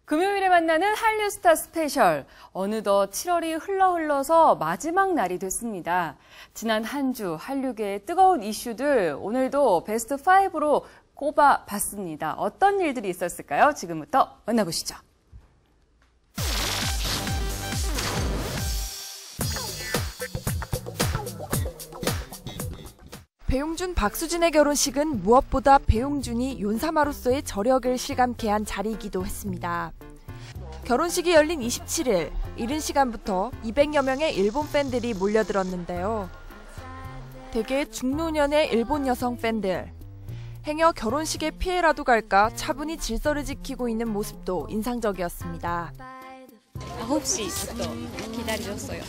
금요일에 만나는 한류 스타 스페셜. 어느덧 7월이 흘러서 마지막 날이 됐습니다. 지난 한 주 한류계의 뜨거운 이슈들 오늘도 베스트 5로 꼽아봤습니다. 어떤 일들이 있었을까요? 지금부터 만나보시죠. 배용준, 박수진의 결혼식은 무엇보다 배용준이 윤사마로서의 저력을 실감케 한 자리이기도 했습니다. 결혼식이 열린 27일, 이른 시간부터 200여 명의 일본 팬들이 몰려들었는데요. 대개 중노년의 일본 여성 팬들. 행여 결혼식에 피해라도 갈까 차분히 질서를 지키고 있는 모습도 인상적이었습니다. 9시부터 기다렸어요.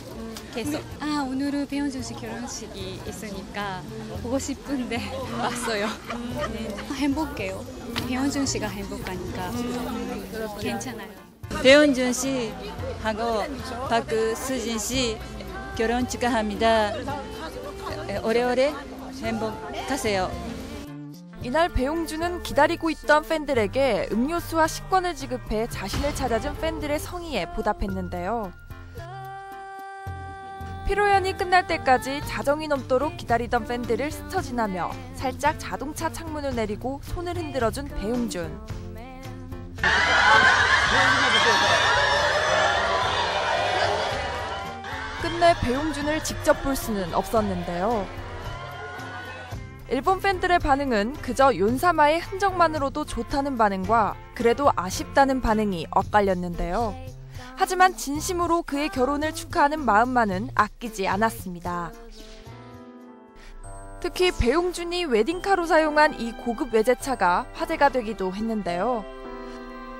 계속 오늘은 배용준 씨 결혼식이 있으니까 보고 싶은데 왔어요. 네, 행복해요. 배용준 씨가 행복하니까 괜찮아요. 배용준 씨하고 박수진 씨 결혼 축하합니다. 오래오래 행복하세요. 이날 배용준은 기다리고 있던 팬들에게 음료수와 식권을 지급해 자신을 찾아준 팬들의 성의에 보답했는데요. 피로연이 끝날 때까지 자정이 넘도록 기다리던 팬들을 스쳐 지나며 살짝 자동차 창문을 내리고 손을 흔들어준 배용준. 끝내 배용준을 직접 볼 수는 없었는데요. 일본 팬들의 반응은 그저 윤사마의 흔적만으로도 좋다는 반응과 그래도 아쉽다는 반응이 엇갈렸는데요. 하지만 진심으로 그의 결혼을 축하하는 마음만은 아끼지 않았습니다. 특히 배용준이 웨딩카로 사용한 이 고급 외제차가 화제가 되기도 했는데요.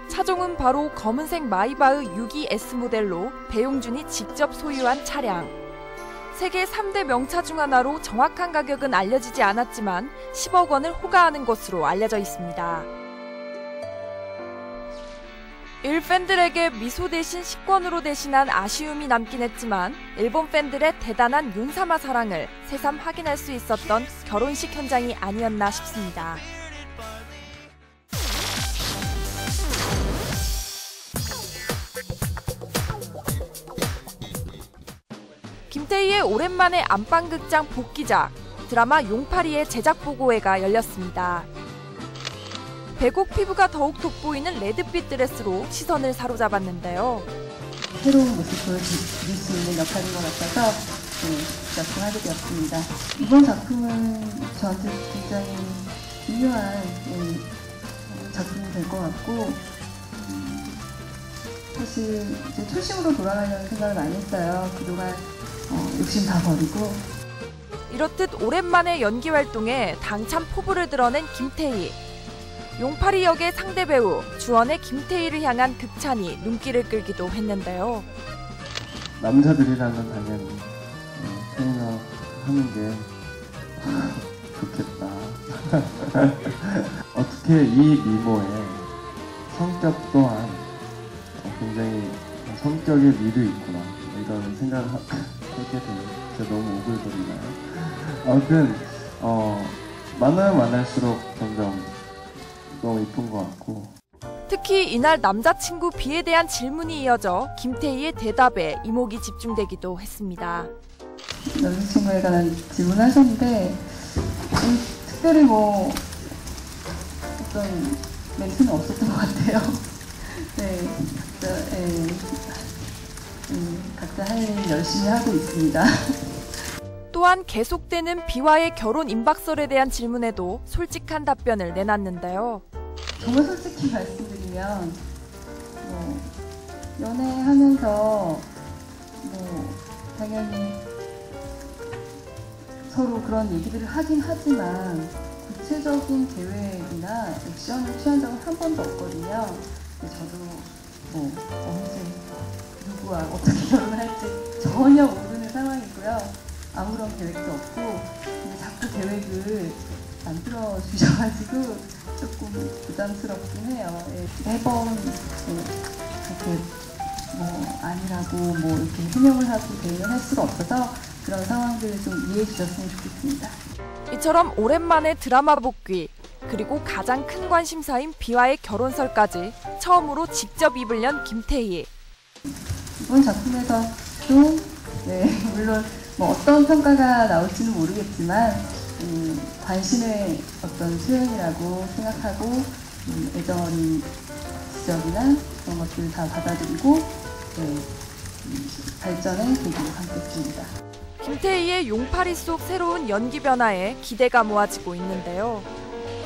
차종은 바로 검은색 마이바흐 62S 모델로 배용준이 직접 소유한 차량. 세계 3대 명차 중 하나로 정확한 가격은 알려지지 않았지만 10억 원을 호가하는 것으로 알려져 있습니다. 일팬들에게 미소 대신 식권으로 대신한 아쉬움이 남긴 했지만 일본 팬들의 대단한 윤사마 사랑을 새삼 확인할 수 있었던 결혼식 현장이 아니었나 싶습니다. 김태희의 오랜만에 안방극장 복귀작, 드라마 용파리의 제작 보고회가 열렸습니다. 배곡 피부가 더욱 돋보이는 레드빛 드레스로 시선을 사로잡았는데요. 새로운 모습 보여드릴 수 있는 역할인 것 같아서 작품하게 되었습니다. 이번 작품은 저한테 굉장히 중요한 작품이 될 것 같고 사실 이제 초심으로 돌아가려는 생각을 많이 했어요. 그동안 욕심 다 버리고. 이렇듯 오랜만에 연기 활동에 당찬 포부를 드러낸 김태희. 용파리 역의 상대 배우 주원의 김태희를 향한 극찬이 눈길을 끌기도 했는데요. 남자들이라면 당연히 트레이너 하는 게 좋겠다. 어떻게 이 미모의 성격 또한 굉장히 성격에 미도 있구나 이런 생각을 하게 돼요. 제가 너무 오글거리나요? 아무튼 만나면 만날수록 점점 너무 이쁜 것 같고. 특히 이날 남자친구 B에 대한 질문이 이어져 김태희의 대답에 이목이 집중되기도 했습니다. 남자친구에 관한 질문하셨는데 특별히 뭐 어떤 멘트는 없었던 것 같아요. 네, 각자 할 일 열심히 하고 있습니다. 또한 계속되는 B와의 결혼 임박설에 대한 질문에도 솔직한 답변을 내놨는데요. 정말 솔직히 말씀드리면 연애하면서 당연히 서로 그런 얘기들을 하긴 하지만 구체적인 계획이나 액션을 취한 적은 한 번도 없거든요. 저도 언제 누구와 어떻게 결혼을 할지 전혀 모르는 상황이고요. 아무런 계획도 없고 근데 자꾸 계획을 만들어 주셔가지고 조금 부담스럽긴 해요. 매번 그렇게 아니라고 이렇게 해명을 하고 대응을 할 수가 없어서 그런 상황들을 좀 이해해 주셨으면 좋겠습니다. 이처럼 오랜만에 드라마 복귀, 그리고 가장 큰 관심사인 비와의 결혼설까지 처음으로 직접 입을 연 김태희. 이번 작품에서도 물론 뭐 어떤 평가가 나올지는 모르겠지만 관심의 어떤 수행이라고 생각하고 애정 어린 지적이나 그런 것들을 다 받아들이고 발전의 계기로 삼겠습니다. 김태희의 용파리 속 새로운 연기 변화에 기대가 모아지고 있는데요.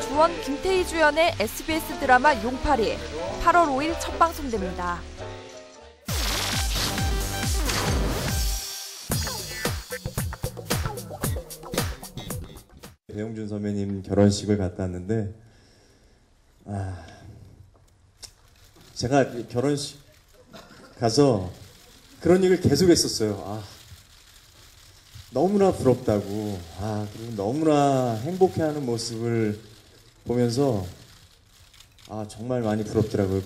주원 김태희 주연의 SBS 드라마 용파리 8월 5일 첫 방송됩니다. 배용준 선배님 결혼식을 갔다 왔는데 제가 결혼식 가서 그런 얘기를 계속 했었어요. 너무나 부럽다고 그리고 너무나 행복해하는 모습을 보면서 정말 많이 부럽더라고요.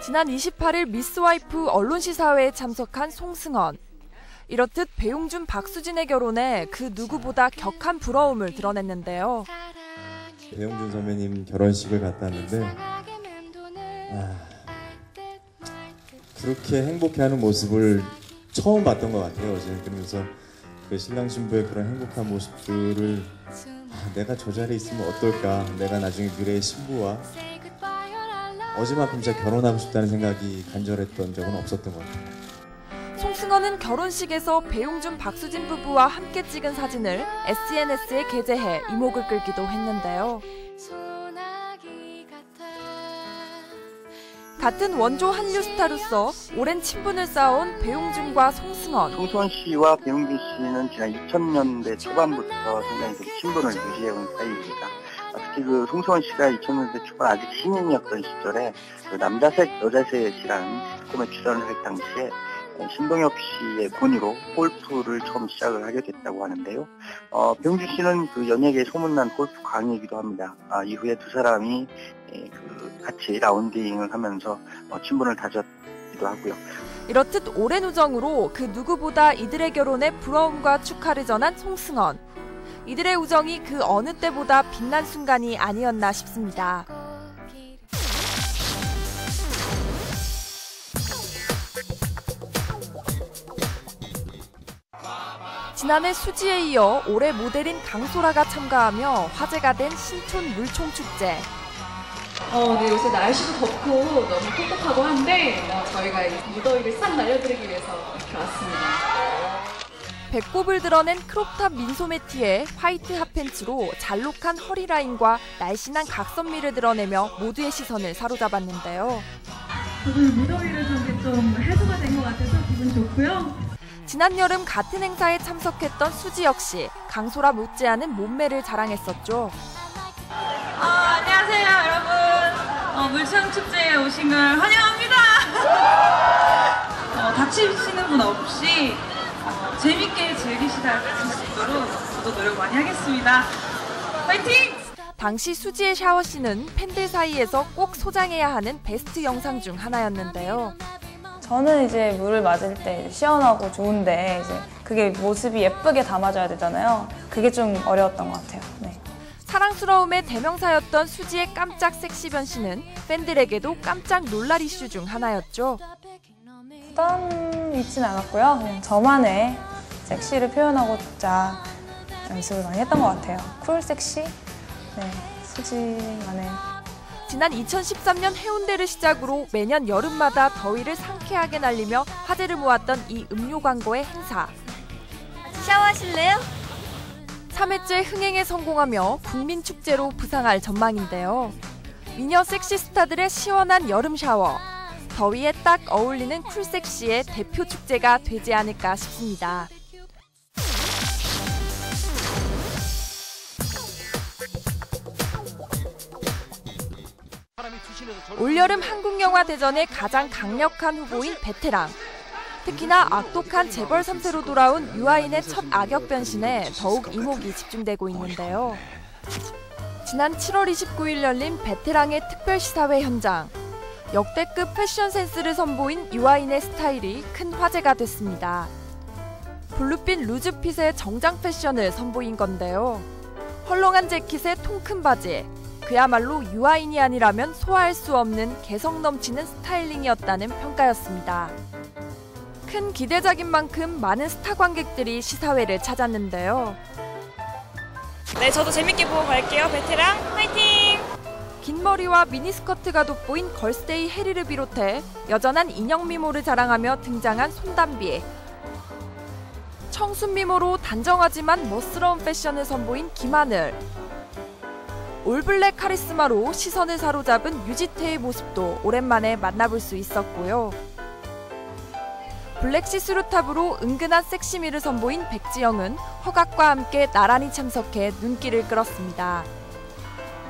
지난 28일 미스와이프 언론시사회에 참석한 송승헌. 이렇듯 배용준, 박수진의 결혼에 그 누구보다 격한 부러움을 드러냈는데요. 배용준 선배님 결혼식을 갔다 왔는데 그렇게 행복해하는 모습을 처음 봤던 것 같아요. 어제 그러면서 그 신랑 신부의 그런 행복한 모습들을 내가 저 자리에 있으면 어떨까, 내가 나중에 미래의 신부와 어제만큼 진짜 결혼하고 싶다는 생각이 간절했던 적은 없었던 것 같아요. 송승헌은 결혼식에서 배용준, 박수진 부부와 함께 찍은 사진을 SNS에 게재해 이목을 끌기도 했는데요. 같은 원조 한류 스타로서 오랜 친분을 쌓아온 배용준과 송승헌. 송승헌 씨와 배용준 씨는 지난 2000년대 초반부터 상당히 좀 친분을 유지해온 사이입니다. 특히 그 송승헌 씨가 2000년대 초반 아직 신인이었던 시절에 그 남자셋 여자셋이라는 시트콤에 출연을 할 당시에 신동엽 씨의 권유로 골프를 처음 시작을 하게 됐다고 하는데요. 배용준 씨는 그 연예계에 소문난 골프 강이기도 합니다. 이후에 두 사람이 같이 라운딩을 하면서 친분을 다졌기도 하고요. 이렇듯 오랜 우정으로 그 누구보다 이들의 결혼에 부러움과 축하를 전한 송승헌. 이들의 우정이 그 어느 때보다 빛난 순간이 아니었나 싶습니다. 지난해 수지에 이어 올해 모델인 강소라가 참가하며 화제가 된 신촌 물총축제. 네, 요새 날씨도 덥고 너무 텁텁하고 한데 저희가 이 무더위를 싹 날려드리기 위해서 이렇게 왔습니다. 배꼽을 드러낸 크롭탑 민소매티에 화이트 핫팬츠로 잘록한 허리라인과 날씬한 각선미를 드러내며 모두의 시선을 사로잡았는데요. 저도 무더위를 좀 해소가 된 것 같아서 기분 좋고요. 지난 여름 같은 행사에 참석했던 수지 역시 강소라 못지않은 몸매를 자랑했었죠. 안녕하세요 여러분. 물총축제에 오신 걸 환영합니다. 다치시는 분 없이 재밌게 즐기실 수 있도록 저도 노력 많이 하겠습니다. 파이팅! 당시 수지의 샤워씬은 팬들 사이에서 꼭 소장해야 하는 베스트 영상 중 하나였는데요. 저는 이제 물을 맞을 때 시원하고 좋은데 이제 그게 모습이 예쁘게 담아져야 되잖아요. 그게 좀 어려웠던 것 같아요. 네. 사랑스러움의 대명사였던 수지의 깜짝 섹시 변신은 팬들에게도 깜짝 놀랄 이슈 중 하나였죠. 부담 있지는 않았고요. 그냥 저만의 섹시를 표현하고자 연습을 많이 했던 것 같아요. 쿨 섹시? 네, 수지만의. 지난 2013년 해운대를 시작으로 매년 여름마다 더위를 상쾌하게 날리며 화제를 모았던 이 음료 광고의 행사. 샤워하실래요? 3회째 흥행에 성공하며 국민축제로 부상할 전망인데요. 미녀 섹시 스타들의 시원한 여름 샤워. 더위에 딱 어울리는 쿨섹시의 대표 축제가 되지 않을까 싶습니다. 올여름 한국영화 대전의 가장 강력한 후보인 베테랑. 특히나 악독한 재벌 3세로 돌아온 유아인의 첫 악역 변신에 더욱 이목이 집중되고 있는데요. 지난 7월 29일 열린 베테랑의 특별시사회 현장. 역대급 패션 센스를 선보인 유아인의 스타일이 큰 화제가 됐습니다. 블루빛 루즈핏의 정장 패션을 선보인 건데요. 헐렁한 재킷에 통큰 바지. 그야말로 유아인이 아니라면 소화할 수 없는 개성 넘치는 스타일링이었다는 평가였습니다. 큰 기대작인 만큼 많은 스타 관객들이 시사회를 찾았는데요. 네, 저도 재밌게 보고 갈게요. 베테랑 화이팅! 긴 머리와 미니스커트가 돋보인 걸스데이 해리를 비롯해 여전한 인형 미모를 자랑하며 등장한 손담비. 청순 미모로 단정하지만 멋스러운 패션을 선보인 김하늘. 올블랙 카리스마로 시선을 사로잡은 유지태의 모습도 오랜만에 만나볼 수 있었고요. 블랙 시스루탑으로 은근한 섹시미를 선보인 백지영은 허각과 함께 나란히 참석해 눈길을 끌었습니다.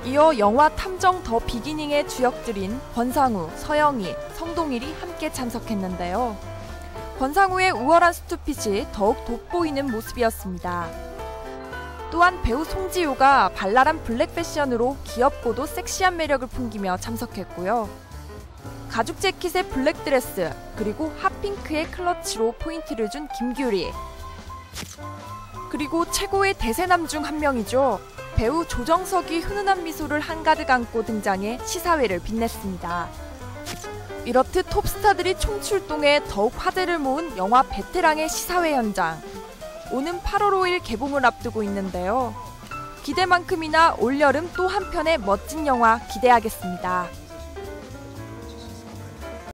이어 영화 탐정 더 비기닝의 주역들인 권상우, 서영희, 성동일이 함께 참석했는데요. 권상우의 우월한 스투핏이 더욱 돋보이는 모습이었습니다. 또한 배우 송지효가 발랄한 블랙 패션으로 귀엽고도 섹시한 매력을 풍기며 참석했고요. 가죽 재킷의 블랙 드레스, 그리고 핫핑크의 클러치로 포인트를 준 김규리. 그리고 최고의 대세남 중 한 명이죠. 배우 조정석이 훈훈한 미소를 한가득 안고 등장해 시사회를 빛냈습니다. 이렇듯 톱스타들이 총출동해 더욱 화제를 모은 영화 베테랑의 시사회 현장. 오는 8월 5일 개봉을 앞두고 있는데요. 기대만큼이나 올여름 또 한 편의 멋진 영화 기대하겠습니다.